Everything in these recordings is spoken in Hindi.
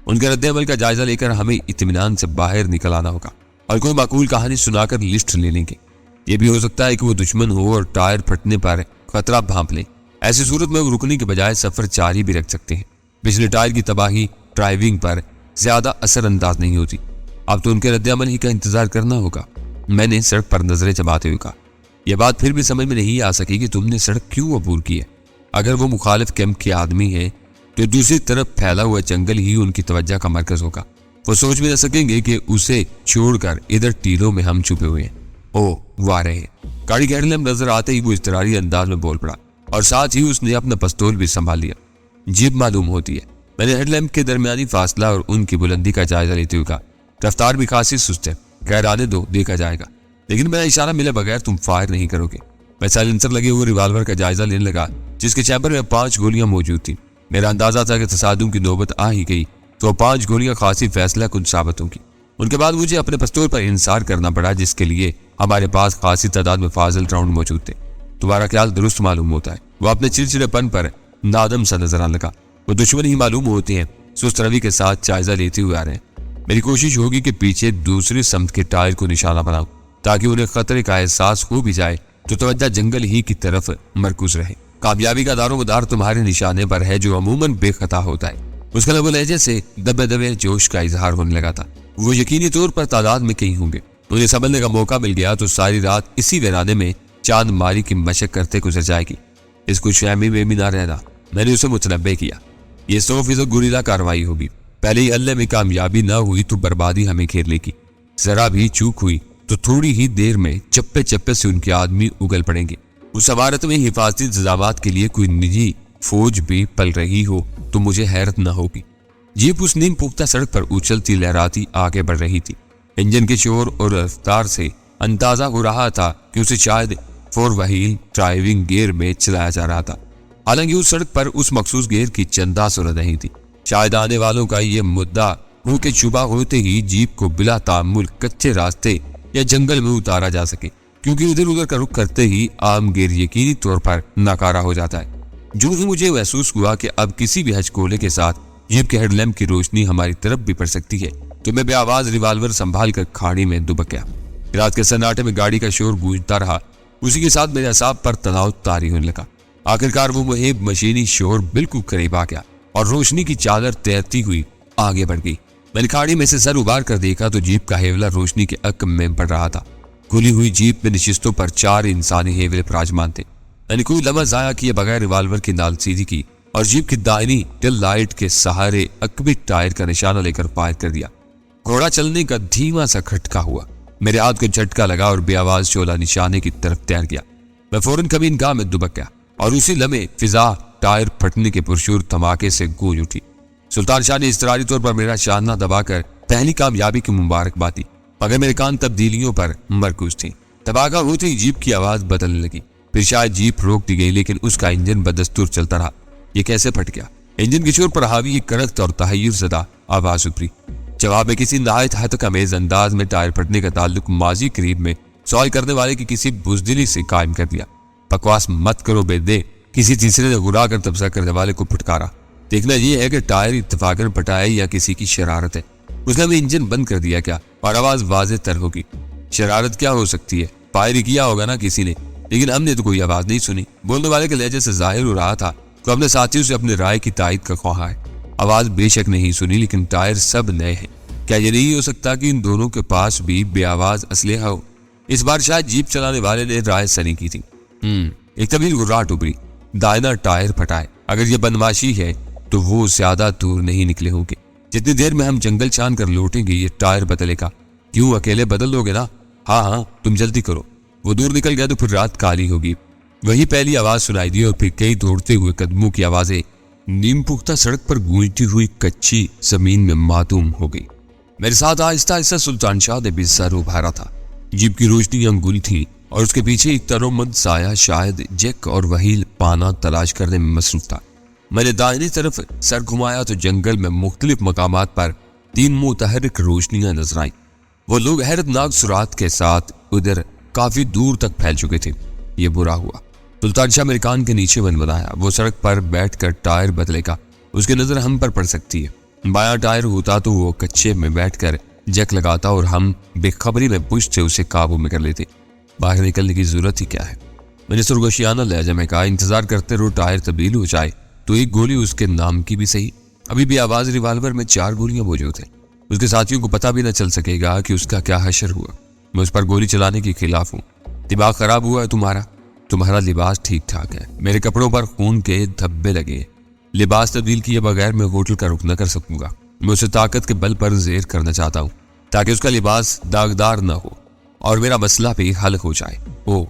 उनके रद्द-ए-अमल का जायजा लेकर हमें इत्मीनान से बाहर निकल आना होगा और कोई माकूल कहानी सुनाकर लिस्ट ले लेंगे। ये भी हो सकता है कि वो दुश्मन हो और टायर फटने पर खतरा भांप ले। ऐसी सूरत में वो रुकने के बजाय सफर जारी भी रख सकते हैं। पिछले टायर की तबाही ड्राइविंग पर ज्यादा असरअंदाज नहीं होती। अब तो उनके रद्द-ए-अमल ही का इंतजार करना होगा। मैंने सड़क पर नजरें जमाते हुए कहा, यह बात फिर भी समझ में नहीं आ सकी कि तुमने सड़क क्यों अबूर की है। अगर वो मुखालिफ कैंप के आदमी है तो दूसरी तरफ फैला हुआ जंगल ही उनकी तवज्जो का मरकज होगा। वो सोच भी न सकेंगे कि उसे छोड़कर इधर टीलों में हम छुपे हुए हैं। ओह, वो आ रहे हैं। गाड़ी के हेडलैम्प नजर आते ही वो इस्तरारी अंदाज में बोल पड़ा और साथ ही उसने अपना पिस्तौल भी संभाल लिया। जीप मालूम होती है। मैंने हेडलैम्प के दरमियानी फासला और उनकी बुलंदी का जायजा लेते हुए कहा, रफ्तार भी खासी सुस्त है। खैर आने दो, देखा जाएगा, लेकिन मेरा इशारा मिले बगैर तुम फायर नहीं करोगे। मैं साइलेंसर लगे हुए रिवाल्वर का जायजा लेने लगा जिसके चैम्बर में 5 गोलियां मौजूद थी। मेरा अंदाजा था कि तसादुम की नौबत आ ही गई तो 5 गोलियां खासी फैसला कुछ साबित होंगी। उनके बाद मुझे अपने पिस्तौल पर इंसार करना पड़ा जिसके लिए हमारे पास खासी तादाद में फाजिल राउंड मौजूद थे। तुम्हारा ख्याल दुरुस्त मालूम होता है। वो अपने चिड़चिड़ेपन पर नादम सा नजर आने लगा। वो दुश्मन ही मालूम होते हैं। सुस्त रवि के साथ जायजा लेते हुए आ रहे हैं। मेरी कोशिश होगी कि पीछे दूसरी समत के टायर को निशाना बनाऊं ताकि उन्हें खतरे का एहसास हो भी जाए तो तवज्जो जंगल ही की तरफ मरकूज रहे। कामयाबी का दारोमदार तुम्हारे निशाने पर है जो अमूमन बेखता होता है। उसके लबो लहजे से दबे दबे जोश का इजहार होने लगा था। वो यकीनी तौर पर तादाद में कहीं होंगे। उन्हें समझने का मौका मिल गया तो सारी रात इसी वीराने में चांद मारी की मशक करते गुजर जाएगी। इसको शहमी में भी ना रहना। मैंने उसे मुतनब्बे किया, ये 100% गुरीला कार्रवाई होगी। पहले ही अल्लाह में कामयाबी ना हुई तो बर्बादी हमें घेर लेगी। जरा भी चूक हुई तो थोड़ी ही देर में चप्पे चप्पे से उनके आदमी उगल पड़ेंगे। उस इमारत में हिफाजती इंतजामात के लिए कोई निजी फौज भी पल रही हो तो मुझे हैरत न होगी। जीप उस नीम पुख्ता सड़क पर उछलती लहराती आगे बढ़ रही थी। इंजन के शोर और रफ्तार से अंदाजा हो रहा था कि उसे शायद 4 व्हील ड्राइविंग गियर में चलाया जा रहा था। हालांकि उस सड़क पर उस मखसूस गियर की चंदा सूरत नहीं थी। शायद आने वालों का यह मुद्दा मुंह के चुबा होते ही जीप को बिला तामुल कच्चे रास्ते या जंगल में उतारा जा सके, क्योंकि इधर उधर का रुख करते ही आम गियर यकीनी तौर पर नाकारा हो जाता है। जो ही मुझे महसूस हुआ कि अब किसी भी हचकोले के साथ जीप के हेडलैम्प की रोशनी हमारी तरफ भी पड़ सकती है तो मैं बेआवाज रिवाल्वर संभाल कर खाड़ी में दुबक गया। रात के सन्नाटे में गाड़ी का शोर गूंजता रहा। उसी के साथ मेरे असाब पर तनाव तारी होने लगा। आखिरकार वो मुहिब मशीनी शोर बिल्कुल करीब आ गया और रोशनी की चादर तैरती हुई आगे बढ़ गई। मैंने खाड़ी में से सर उबार कर देखा तो जीप का हेवला रोशनी के अक्म में बढ़ रहा था। खुली हुई जीप में निशिस्तों पर 4 इंसानी हेवले विराजमान थे। मैंने कोई लम्हा जाया किए बगैर रिवाल्वर की नाल सीधी की और जीप की दाहिनी टेल लाइट के सहारे अकबी टायर का निशाना लेकर फायर कर दिया। घोड़ा चलने का धीमा सा खटका हुआ। मेरे हाथ को झटका लगा और बेआवाज शोला निशाने की तरफ तैर गया। मैं फौरन कमीनगाह में दुबक गया और उसी लम्हे फिजा टायर फटने के पुरशूर धमाके से गूंज उठी। सुल्तान शाह ने इस्तरारी तौर पर मेरा शाना दबाकर पहली कामयाबी की मुबारकबाद दी, मगर मेरे कान तब्दीलियों पर मरकूज थे। तबाका होते ही जीप की आवाज बदलने लगी। फिर शायद जीप रोक दी गई, लेकिन उसका इंजन बदस्तूर चलता रहा। ये कैसे फट गया? इंजन के शोर पर हावी करख्त और तहय्युर ज़दा आवाज उभरी। जवाब में किसी नहायत हतकमेज़ अंदाज में टायर फटने का ताल्लुक माजी करीब में सवाल करने वाले की किसी बुजदिली से कायम कर दिया। बकवास मत करो बेदे, किसी तीसरे ने गुरा कर तबसरा करने वाले को फटकारा। देखना यह है कि टायर इत्तफाकन फटा है या किसी की शरारत है। उसने हमें इंजन बंद कर दिया क्या? और आवाज वाज़ेह तर होगी। शरारत क्या हो सकती है? फायर किया होगा ना किसी ने, लेकिन हमने तो कोई आवाज नहीं सुनी। बोलने वाले के लहजे से जाहिर हो रहा था तो अपने साथियों से अपने राय की तायद का ख्वाहा है। आवाज बेशक नहीं सुनी, लेकिन टायर सब नए हैं। क्या ये नहीं हो सकता कि इन दोनों के पास भी बेआवाज असलहा हो? इस बार शायद जीप चलाने वाले ने राय सनी की थी। एक तवील गुर्राहट उभरी। दाहिना टायर फटा है। अगर ये बदमाशी है तो वो ज्यादा दूर नहीं निकले होंगे। जितनी देर में हम जंगल छान कर लौटेंगे ये टायर बदलेगा। क्यों, अकेले बदल लोगे ना? हाँ, तुम जल्दी करो। वो दूर निकल गया तो फिर रात काली होगी। वही पहली आवाज सुनाई दी और फिर कई दौड़ते हुए कदमों की आवाजें नीम पुख्ता सड़क पर गूंजती हुई कच्ची जमीन में मातूम हो गई। मेरे साथ आहिस्ता आहिस्ता सुल्तान शाह ने भी सर उभारा था। जीप की रोशनी अंगुल थी और उसके पीछे एक तरोमंद साया शायद जैक और वहील पाना तलाश करने में मसरूफ था। मैंने दाहिनी तरफ सर घुमाया तो जंगल में मुख्तलिफ मकामात पर 3 मुतहर्रिक रोशनियां नजर आई। वो लोग हैरतनाक सुरात के साथ उधर काफी दूर तक फैल चुके थे। ये बुरा हुआ। सुल्तान शाह मेरे कान के नीचे बन बनाया। वो सड़क पर बैठकर टायर बदलेगा, उसकी नजर हम पर पड़ सकती है। बायां टायर होता तो वो कच्चे में बैठकर जैक लगाता और हम बेखबरी में पुश से उसे काबू में कर लेते। बाहर निकलने की जरूरत ही क्या है। मैंने सुरगशियाना लहजा में कहा, इंतजार करते रहो टायर तब्दील हो जाए तो एक गोली उसके नाम की भी सही। अभी भी आवाज रिवाल्वर में 4 गोलियां मौजूद है। उसके साथियों को पता भी न चल सकेगा कि उसका क्या हशर हुआ। मैं उस पर गोली चलाने के खिलाफ हूँ। दिमाग खराब हुआ है तुम्हारा लिबास ठीक ठाक है, मेरे कपड़ों पर खून के धब्बे लगे। लिबास तब्दील किए बगैर मैं होटल का रुख न कर सकूंगा। मैं उसे ताकत के बल पर जेर करना चाहता हूँ ताकि उसका लिबास दागदार न हो और मेरा मसला भी हल हो जाए। ओ,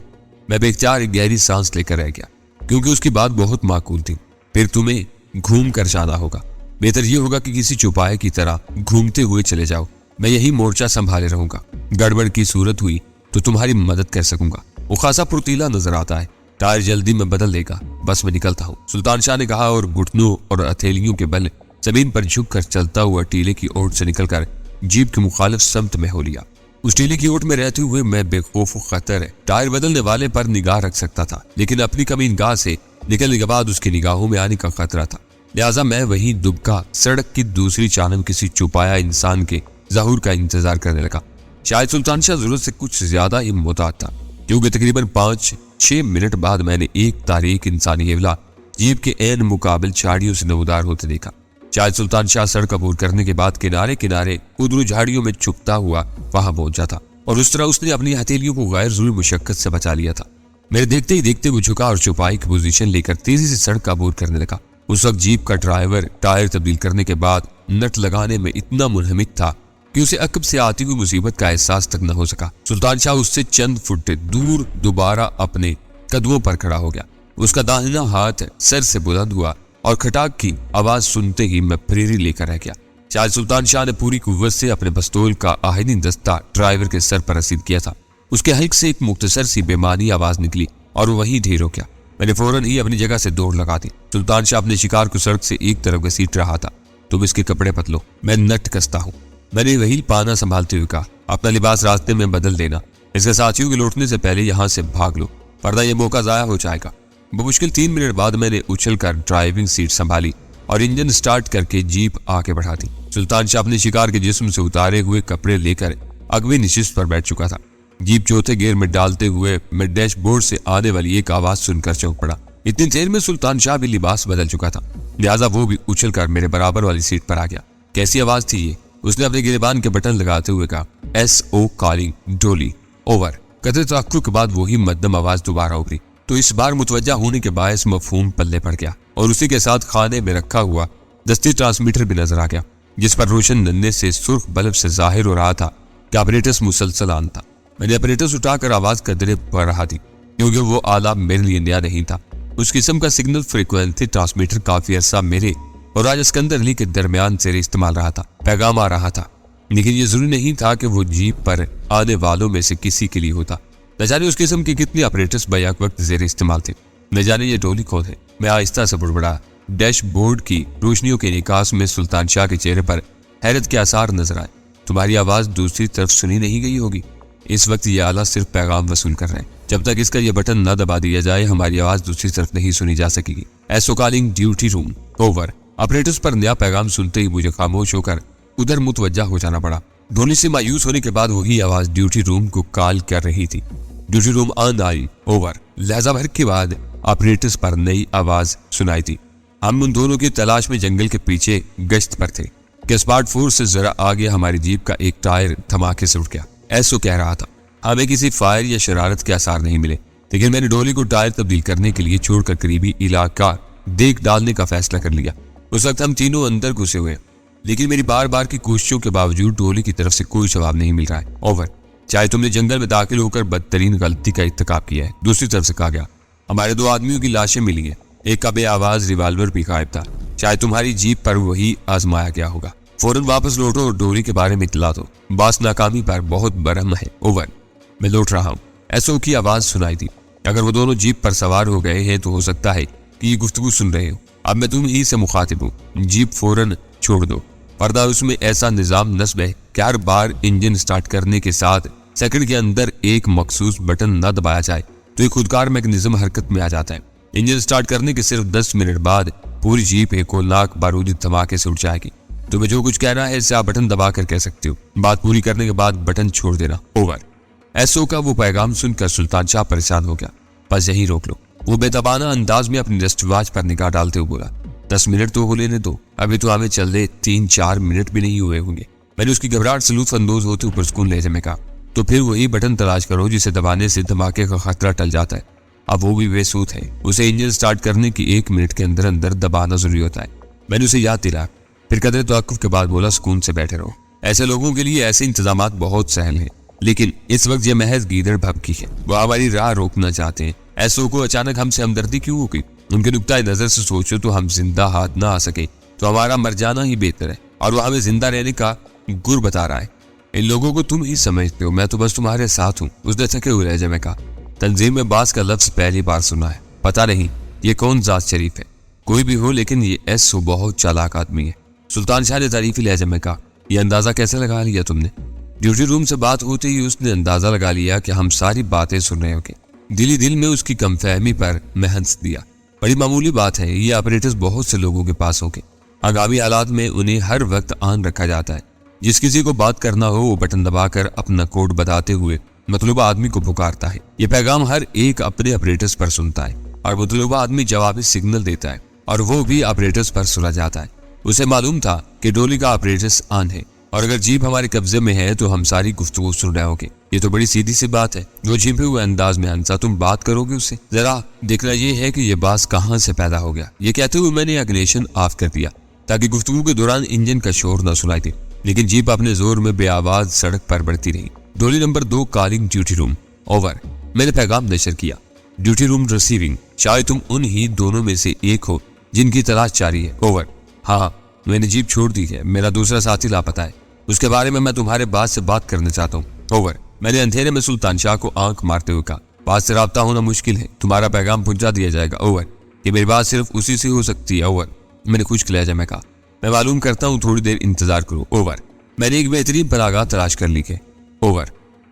मैं बेख्तियार एक गहरी सांस लेकर रह गया क्योंकि उसकी बात बहुत माकूल थी। फिर तुम्हें घूम कर जाना होगा। बेहतर यह होगा कि किसी चौपाए की तरह घूमते हुए चले जाओ। मैं यही मोर्चा संभाले रहूंगा। गड़बड़ की सूरत हुई तो तुम्हारी मदद कर सकूंगा। वो खासा फुर्तीला नजर आता है। टायर जल्दी में बदल देगा, बस मैं निकलता हूँ, सुल्तान शाह ने कहा और घुटनों और हथेलियों के बल जमीन पर झुक कर चलता हुआ टीले की ओट से निकलकर जीप के मुखालिफ समत में हो लिया। उस टीले की ओट में रहते हुए मैं बेखौफ खतर टायर बदलने वाले पर निगाह रख सकता था, लेकिन अपनी कमीनगाह से निकलने के बाद उसकी निगाहों में आने का खतरा था। लिहाजा मैं वही दुबका सड़क की दूसरी जानब किसी छुपाया इंसान के ज़हूर का इंतजार करने लगा। शायद सुल्तान शाह जरूरत से कुछ ज्यादा ही मोहताज था क्योंकि तकरीबन 5-6 मिनट बाद मैंने एक तारीख इंसानी येवला जीप के एन मुकाबिल झाड़ियों से नमूदार होते देखा। शायद सुल्तान शाह सड़क अबूर करने के बाद किनारे किनारे उधरू झाड़ियों में छुपता हुआ वहां पहुंचा था और उस तरह उसने अपनी हथेलियों को गैर जरूरी मुशक्कत से बचा लिया था। मेरे देखते ही देखते वो झुका और छुपाई की पोजीशन लेकर तेजी से सड़क अबूर करने लगा। उस वक्त जीप का ड्राइवर टायर तब्दील करने के बाद नट लगाने में इतना मुनहमिक था कि उसे अकब से आती हुई मुसीबत का एहसास तक न हो सका। सुल्तान शाह उससे चंद फुट दूर दोबारा अपने कदमों पर खड़ा हो गया। उसका दाहिना हाथ सर से बुलंद हुआ और खटाक की आवाज सुनते ही मैं प्रेरी लेकर रह गया। शायद सुल्तान शाह ने पूरी कुव्वत से अपने पिस्तौल का आहिनी दस्ता ड्राइवर के सर पर रसीद किया था। उसके हल्क से एक मुख्तसर सी बेमानी आवाज निकली और वो वहीं ढेर हो गया। मैंने फौरन ही अपनी जगह से दौड़ लगा दी। सुल्तान शाह अपने शिकार को सड़क से एक तरफ घसीट रहा था। तुम इसके कपड़े बदलो, मैं नट कसता हूँ। मैंने वही पाना संभालते हुए कहा, अपना लिबास रास्ते में बदल देना, इसके साथियों के लौटने से पहले यहाँ से भाग लो, वरना ये मौका जाया हो जाएगा। बमुश्किल 3 मिनट बाद मैंने उछलकर ड्राइविंग सीट संभाली और इंजन स्टार्ट करके जीप आके बढ़ा दी। सुल्तान शाह अपने शिकार के जिस्म से उतारे हुए कपड़े लेकर अगवी निशिस्त पर बैठ चुका था। जीप चौथे गियर में डालते हुए मैं डैशबोर्ड से आने वाली एक आवाज सुनकर चौंक पड़ा। इतनी देर में सुल्तान शाह भी लिबास बदल चुका था, लिहाजा वो भी उछलकर मेरे बराबर वाली सीट पर आ गया। कैसी आवाज थी ये? उसने अपने गिरेबान के बटन लगाते हुए कहा, SO कॉलिंग डोली ओवर। कदर तअक्कुर के बाद वही मध्यम आवाज दोबारा उभरी तो इस बार मुतवज्जा होने के बायस मफहूम पल्ले पड़ गया और उसी के साथ खाने में रखा हुआ दस्ती ट्रांसमीटर भी नजर आ गया जिस पर रोशन नन्हे से सुर्ख बल्ब से जाहिर हो रहा था कि ऑपरेटर्स मुसलसल ऑन था। मैंने ऑपरेटर्स उठाकर आवाज कदरे पड़ रहा थी क्योंकि वो आला मेरे लिए नया नहीं था। उस किस्म का सिग्नल फ्रीक्वेंसी ट्रांसमीटर काफी अरसा मेरे और राजा सिकंदर अली के दरमियान से इस्तेमाल रहा था। पैगाम आ रहा था, लेकिन ये जरूरी नहीं था कि वो जीप पर आने वालों में से किसी के लिए होता। न जाने उस किस्म के कितने ऑपरेटर्स बैक वक्त जेर इस्तेमाल थे। न जाने ये डोली कौन है। मैं आहिस्ता से बुड़बड़ा। डैशबोर्ड की रोशनियों के निकास में सुल्तान शाह के चेहरे पर हैरत के आसार नजर आए। तुम्हारी आवाज दूसरी तरफ सुनी नहीं गई होगी। इस वक्त ये आला सिर्फ पैगाम वसूल कर रहे हैं। जब तक इसका ये बटन न दबा दिया जाए हमारी आवाज दूसरी तरफ नहीं सुनी जा सकेगी। SO calling duty room over. Operators पर नया पैगाम सुनते ही मुझे खामोश होकर उधर मुतवज्जा हो जाना पड़ा। धोनी से मायूस होने के बाद वही आवाज ड्यूटी रूम को कॉल कर रही थी। Duty room on I over. लहजा भर के बाद ऑपरेटर्स पर नई आवाज सुनाई थी। हम उन दोनों की तलाश में जंगल के पीछे गश्त पर थे कि स्पार्ट फोर्स से जरा आगे हमारी जीप का एक टायर धमाके से उठ गया। SO कह रहा था। हमें किसी फायर या शरारत के आसार नहीं मिले, लेकिन मैंने डोली को टायर तब्दील करने के लिए छोड़कर करीबी इलाका देख डालने का फैसला कर लिया। उस वक्त हम तीनों अंदर घुसे हुए, लेकिन मेरी बार बार की कोशिशों के बावजूद डोली की तरफ से कोई जवाब नहीं मिल रहा है। ओवर। चाहे तुमने जंगल में दाखिल होकर बदतरीन गलती का इत्तेकाब किया है। दूसरी तरफ से कहा गया, हमारे 2 आदमियों की लाशें मिली हैं। एक का बेआवाज रिवाल्वर भी गायब था। शायद तुम्हारी जीप पर वही आजमाया गया होगा। फौरन वापस लौटो और डोरी के बारे में इतला दो। बास नाकामी पर बहुत बरहम है। ओवर। मैं लौट रहा हूँ। SO की आवाज सुनाई दी। अगर वो दोनों जीप पर सवार हो गए हैं तो हो सकता है कि ये गुफ्तगू सुन रहे हो। अब मैं तुम ही से मुखातिब हूँ। जीप फौरन छोड़ दो, वरना उसमें ऐसा निजाम नस्ब है कि हर बार इंजन स्टार्ट करने के साथ सेकंड के अंदर एक मखसूस बटन न दबाया जाए तो एक खुदकार मैकेनिज्म हरकत में आ जाता है। इंजन स्टार्ट करने के सिर्फ 10 मिनट बाद पूरी जीप एक होलनाक बारूदी धमाके से उठ जाएगी। तुम्हें जो कुछ कहना है इससे आप बटन दबा कर कह सकते हो। बात पूरी करने के बाद बटन छोड़ देना। ओवर। एसओ का वो पैगाम सुनकर सुल्तान शाह परेशान हो गया। बस यही रोक लो, वो बेतबाना अंदाज में अपनी रिस्ट वॉच पर निगाह डालते हुए बोला। 10 मिनट तो हो लेने दो, अभी तो हमें चलते 3-4 मिनट भी नहीं हुए होंगे। मैंने उसकी घबराहट से लुत्फअंदोज होते ऊपर सुकून लहजे में कहा, तो फिर वही बटन तलाश करो जिसे दबाने से धमाके का खतरा टल जाता है। अब वो भी बेसूत है, उसे इंजन स्टार्ट करने की 1 मिनट के अंदर अंदर दबाना जरूरी होता है। मैंने उसे याद दिलाया, फिर कदरे तवक्कुफ के बाद बोला, सुकून से बैठे रहो। ऐसे लोगों के लिए ऐसे इंतजामात बहुत सहल हैं, लेकिन इस वक्त यह महज गीदड़ भभकी है। वो हमारी राह रोकना चाहते हैं। एसओ को अचानक हमसे हमदर्दी क्यों हो गई? उनके नुक्ता नजर से सोचो तो हम जिंदा हाथ ना आ सके तो हमारा मर जाना ही बेहतर है, और वो हमें जिंदा रहने का गुर बता रहा है। इन लोगों को तुम ही समझते हो, मैं तो बस तुम्हारे साथ हूँ। उसने थके हुए लहजे में कहा। तंजीम में बास का लफ्ज पहली बार सुना है। पता नहीं ये कौन जात शरीफ है। कोई भी हो, लेकिन ये एसओ बहुत चालाक आदमी है। सुल्तान शाह ने तारीफी लहजे में कहा। यह अंदाजा कैसे लगा लिया तुमने? ड्यूटी रूम से बात होते ही उसने अंदाजा लगा लिया कि हम सारी बातें सुन रहे होंगे। दिली दिल में उसकी कमफहमी पर मैं हंस दिया। बड़ी मामूली बात है, ये ऑपरेटर्स बहुत से लोगों के पास होंगे। आगामी हालात में उन्हें हर वक्त आन रखा जाता है। जिस किसी को बात करना हो वो बटन दबाकर अपना कोड बताते हुए मतलूबा आदमी को पुकारता है। ये पैगाम हर एक अपने ऑपरेटर्स पर सुनता है और मतलूबा आदमी जवाबी सिग्नल देता है और वो भी ऑपरेटर्स पर सुना जाता है। उसे मालूम था कि डोली का ऑपरेटर्स ऑन है और अगर जीप हमारे कब्जे में है तो हम सारी गुफ्तगू सुन रहे होंगे। ये तो बड़ी सीधी सी बात है। वो झिपे हुए अंदाज में हंसा। तुम बात करोगे उससे? जरा देखना ये है कि ये बात कहाँ से पैदा हो गया। ये कहते हुए मैंने इग्निशन ऑफ कर दिया ताकि गुफ्तगू के दौरान इंजन का शोर न सुनाई दे, लेकिन जीप अपने जोर में बेआवाज सड़क पर बढ़ती रही। डोली number 2 calling duty room. Over. मैंने पैगाम नशर किया। Duty room receiving. शायद तुम उन ही दोनों में से एक हो जिनकी तलाश जारी है। ओवर। हाँ, मैंने जीप छोड़ दी है। मेरा दूसरा साथी लापता है, उसके बारे में मैं तुम्हारे बात से बात करना चाहता हूँ। ओवर। मैंने अंधेरे में सुल्तान शाह को आंख मारते हुए कहा। बात से राब्ता होना मुश्किल है, तुम्हारा पैगाम पहुंचा दिया जाएगा। ओवर। ये मेरी बात सिर्फ उसी से हो सकती है। ओवर। मैंने खुश्क लहजे में कहा। मैं मालूम करता हूँ, थोड़ी देर इंतजार करो। ओवर। मैंने एक बेहतरीन पनागाह तलाश कर ली है। ओवर।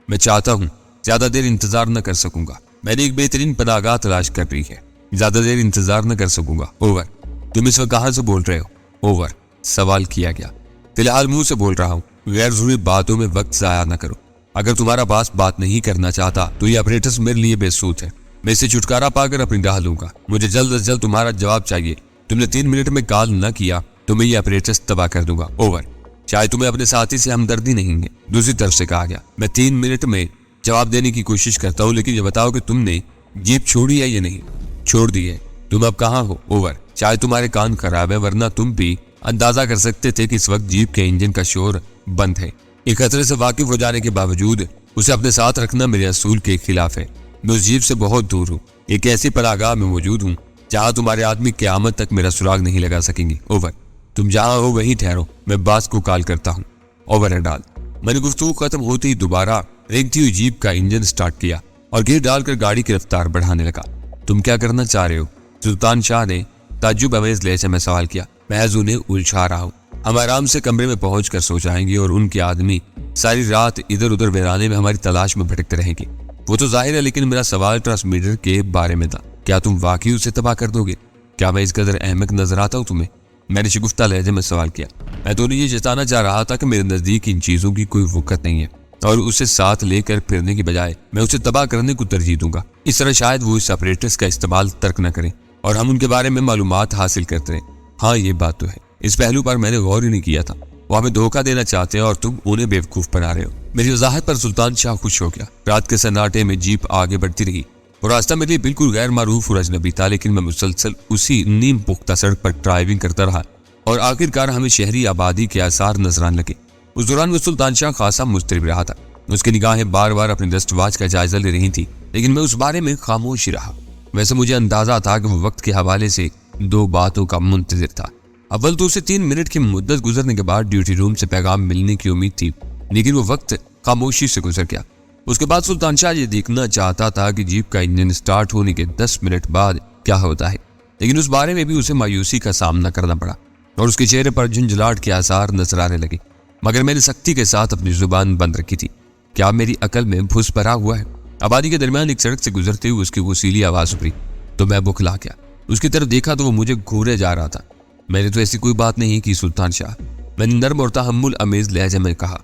मैं चाहता हूँ ज्यादा देर इंतजार न कर सकूंगा। मैंने एक बेहतरीन पनागाह तलाश कर ली है, ज्यादा देर इंतजार न कर सकूंगा। ओवर। तुम इस वक्त कहाँ से बोल रहे हो? ओवर। सवाल किया गया। फिलहाल मुंह से बोल रहा हूँ, गैर जरूरी बातों में वक्त जाया न करो। अगर तुम्हारा बास बात नहीं करना चाहता तो ये ऑपरेटर्स मेरे लिए बेसूत है। मैं इससे छुटकारा पाकर अपनी राह लूंगा। मुझे जल्द से जल्द तुम्हारा जवाब चाहिए। तुमने 3 मिनट में कॉल न किया तो मैं ये ऑपरेटर्स तबाह कर दूंगा। ओवर। चाहे तुम्हें अपने साथी से हमदर्दी नहीं है। दूसरी तरफ से कहा गया। मैं 3 मिनट में जवाब देने की कोशिश करता हूँ, लेकिन ये बताओ कि तुमने जीप छोड़ी है या नहीं? छोड़ दी है। तुम अब कहाँ हो? ओवर। चाहे तुम्हारे कान खराब है, वरना तुम भी अंदाजा कर सकते थे कि इस वक्त जीप के इंजन का शोर बंद है। एक खतरे से वाकिफ हो जाने के बावजूद उसे अपने साथ रखना मेरे असूल के खिलाफ है। मैं उस जीप से बहुत दूर हूँ। एक ऐसी पनागाह में मौजूद हूँ जहाँ तुम्हारे आदमी क़यामत तक मेरा सुराग नहीं लगा सकेंगे। ओवर। तुम जहाँ हो वहीं ठहरो, मैं बास को कॉल करता हूँ। ओवर डाल। मैंने गुफ्तगू खत्म होते ही दोबारा रेंगती हुई जीप का इंजन स्टार्ट किया और गियर डालकर गाड़ी की रफ्तार बढ़ाने लगा। तुम क्या करना चाह रहे हो? सुल्तान शाह ने ताज्जुब अमेज लहजे में सवाल किया। महज उन्हें उलझा रहा हूँ। हम आराम से कमरे में पहुंच कर सो जाएंगे और उनके आदमी सारी रात इधर उधर वीराने में हमारी तलाश में भटकते रहेंगे। वो तो जाहिर है, लेकिन मेरा सवाल ट्रांसमीटर के बारे में था। क्या तुम वाकई उसे तबाह कर दोगे? क्या मैं इस कदर अहमक नजर आता हूँ तुम्हें? मैंने शिगुफ्ता लहजे में सवाल किया। मैं तो ये जताना चाह रहा था कि मेरे नजदीक इन चीजों की कोई वक़्त नहीं है और उसे साथ लेकर फिरने की बजाय मैं उसे तबाह करने को तरजीह दूंगा। इस तरह शायद वो इस ऑपरेटर्स का इस्तेमाल तर्क न करें और हम उनके बारे में मालूमात हासिल करते रहें। हाँ, ये बात तो है। इस पहलू पर मैंने गौर ही नहीं किया था। वो हमें धोखा देना चाहते हैं और तुम उन्हें बेवकूफ बना रहे हो। मेरी वजाहत पर सुल्तान शाह खुश हो गया। रात के सन्नाटे में जीप आगे बढ़ती रही। वो रास्ता मेरे लिए बिल्कुल गैर मारूफ और अजनबी था, लेकिन मैं मुसलसल उसी नीम पुख्ता सड़क पर ड्राइविंग करता रहा और आखिरकार हमें शहरी आबादी के आसार नजर आने लगे। उस दौरान वो सुल्तान शाह खासा मुस्तरिब रहा था। उसकी निगाहें बार बार अपनी दस्तवाज का जायजा ले रही थी, लेकिन मैं उस बारे में खामोश ही रहा। वैसे मुझे अंदाजा था कि वो वक्त के हवाले से 2 बातों का मुंतजिर था। अव्वल तो उसे 3 मिनट की मुद्दत गुजरने के बाद ड्यूटी रूम से पैगाम मिलने की उम्मीद थी, लेकिन वो वक्त खामोशी से गुजर गया। उसके बाद सुल्तान शाह ये देखना चाहता था कि जीप का इंजन स्टार्ट होने के 10 मिनट बाद क्या होता है, लेकिन उस बारे में भी उसे मायूसी का सामना करना पड़ा और उसके चेहरे पर झुंझलाहट के आसार नजर आने लगे। मगर मैंने सख्ती के साथ अपनी जुबान बंद रखी थी। क्या मेरी अकल में भूस भरा हुआ है? आबादी के दरमियान एक सड़क से गुजरते हुए उसकी वसीली आवाज उभरी तो मैं बुखला गया। उसकी तरफ देखा तो वो मुझे घूरे जा रहा था। मैंने तो ऐसी कोई बात नहीं की सुल्तान शाह, मैंने नर्म और तहम्मुल अमेज लहजे में कहा,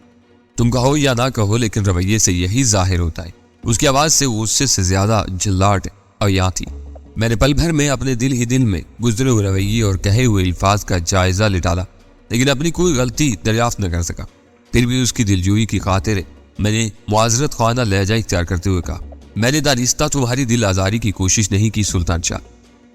तुम कहो या ना कहो लेकिन रवैये से यही जाहिर होता है। उसकी आवाज से गुस्से से ज्यादा झल्लाहट अया थी। मैंने पल भर में अपने दिल ही दिल में गुजरे हुए रवैये और कहे हुए अल्फाज का जायजा ले डाला, लेकिन अपनी कोई गलती दरियाफ्त न कर सका। फिर भी उसकी दिलजोई की खातिर मैंने मुआजरत खाना लहजा इख्तियार करते हुए कहा, मैंने दानिस्ता तुम्हारी दिल आजारी की कोशिश नहीं की सुल्तान शाह।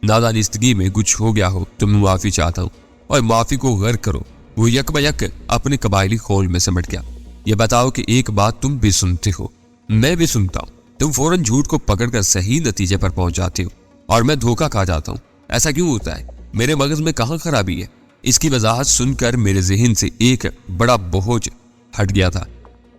नादानिस्तगी में कुछ हो गया हो तो मैं माफी चाहता हूँ और माफी को गर्क करो। वो यक बयक अपने कबायली खोल में सिमट गया। ये बताओ कि एक बात तुम भी सुनते हो, मैं भी सुनता हूँ। तुम फौरन झूठ को पकड़कर सही नतीजे पर पहुंच जाते हो और मैं धोखा खा जाता हूँ। ऐसा क्यों होता है? मेरे मगज में कहाँ खराबी है? इसकी वजाहत सुनकर मेरे जहन से एक बड़ा बोझ हट गया था।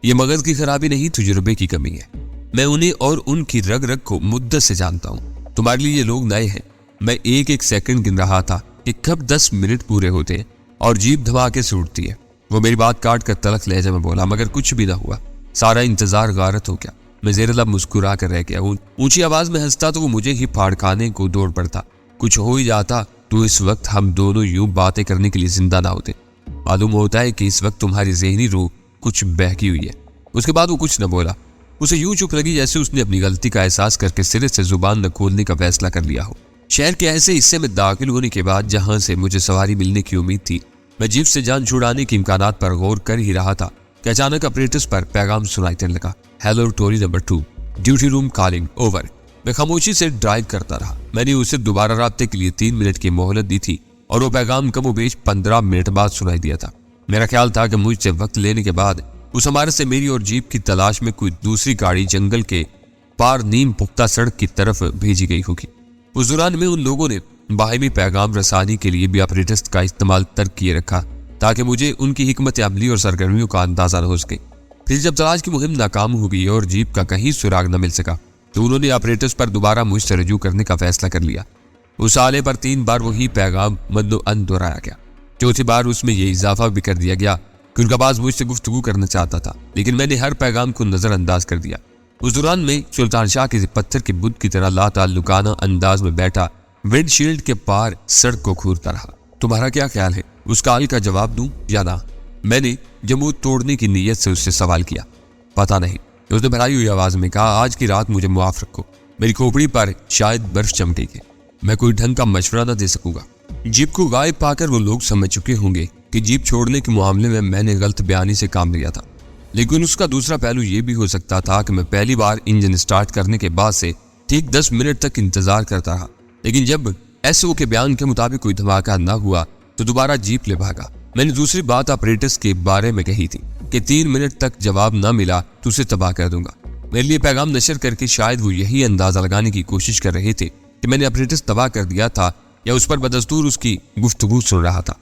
ये मगज की खराबी नहीं, तजुर्बे की कमी है। मैं उन्हें और उनकी रग रग को मुद्दत से जानता हूँ। तुम्हारे लिए ये लोग नए हैं। मैं एक एक सेकंड गिन रहा था कि कब 10 मिनट पूरे होते हैं और जीप धमाके से उठती है। वो मेरी बात काट कर तलख लहजे में बोला, मगर कुछ भी ना हुआ। सारा इंतजार गारत हो गया। मैं ज़ेर लब मुस्कुरा कर रह गया। ऊंची आवाज में हंसता तो वो मुझे ही फाड़ खाने को दौड़ पड़ता। कुछ हो ही जाता तो इस वक्त हम दोनों यूं बातें करने के लिए जिंदा ना होते। मालूम होता है कि इस वक्त तुम्हारी जहनी रूह कुछ बहकी हुई है। उसके बाद वो कुछ न बोला। उसे यूं चुप लगी जैसे उसने अपनी गलती का एहसास करके सिरे से जुबान न खोलने का फैसला कर लिया हो। शहर के ऐसे हिस्से में दाखिल होने के बाद जहां से मुझे सवारी मिलने की उम्मीद थी, मैं जीप से जान छुड़ाने के इम्कानात पर गौर कर ही रहा था कि अचानक ऑपरेटर्स पर पैगाम सुनाई देने लगा। Hello Tory number 2, duty room calling over. मैं खामोशी से ड्राइव करता रहा। मैंने उसे दोबारा राब्ते के लिए 3 मिनट की मोहलत दी थी और वो पैगाम कमोबेश 15 मिनट बाद सुनाई दिया था। मेरा ख्याल था कि मुझसे वक्त लेने के बाद उस हमारे से मेरी और जीप की तलाश में कोई दूसरी गाड़ी जंगल के पार नीम पुख्ता सड़क की तरफ भेजी गई होगी। उस दौरान में उन लोगों ने बाहिमी पैगाम रसानी के लिए भी ऑपरेटर्स का इस्तेमाल तर्क किए रखा ताकि मुझे उनकी हिकमत अमली और सरगर्मियों का अंदाजा न हो सके। फिर जब तलाश की मुहिम नाकाम हो गई और जीप का कहीं सुराग न मिल सका तो उन्होंने ऑपरेटर्स पर दोबारा मुझसे रजू करने का फैसला कर लिया। उस आले पर 3 बार वही पैगाम मद्दोअन दोहराया गया। चौथी बार उसमें यह इजाफा भी कर दिया गया कि उनका बाज मुझसे गुफ्तगू करना चाहता था, लेकिन मैंने हर पैगाम को नजरअंदाज कर दिया। उस दौरान में सुल्तान शाह के पत्थर के बुद्ध की तरह लाताल्लुकाना अंदाज में बैठा विंडशील्ड के पार सड़क को घूरता रहा। तुम्हारा क्या ख्याल है, उस कॉल का जवाब दूं या ना? मैंने जमूद तोड़ने की नीयत से उससे सवाल किया। पता नहीं, उसने भराई हुई आवाज में कहा। आज की रात मुझे मुआफ रखो। मेरी खोपड़ी पर शायद बर्फ चमकेगी। मैं कोई ढंग का मशवरा न दे सकूंगा। जीप को गायब पाकर वो लोग समझ चुके होंगे कि जीप छोड़ने के मामले में मैंने गलत बयानी से काम लिया था, लेकिन उसका दूसरा पहलू ये भी हो सकता था कि मैं पहली बार इंजन स्टार्ट करने के बाद से ठीक 10 मिनट तक इंतजार करता रहा, लेकिन जब एसओ के बयान के मुताबिक कोई धमाका न हुआ तो दोबारा जीप ले भागा। मैंने दूसरी बात ऑपरेटर्स के बारे में कही थी कि 3 मिनट तक जवाब न मिला तो उसे तबाह कर दूंगा। मेरे लिए पैगाम नशर करके शायद वो यही अंदाजा लगाने की कोशिश कर रहे थे कि मैंने ऑपरेटर्स तबाह कर दिया था या उस पर बदस्तूर उसकी गुफ्तगू सुन रहा था।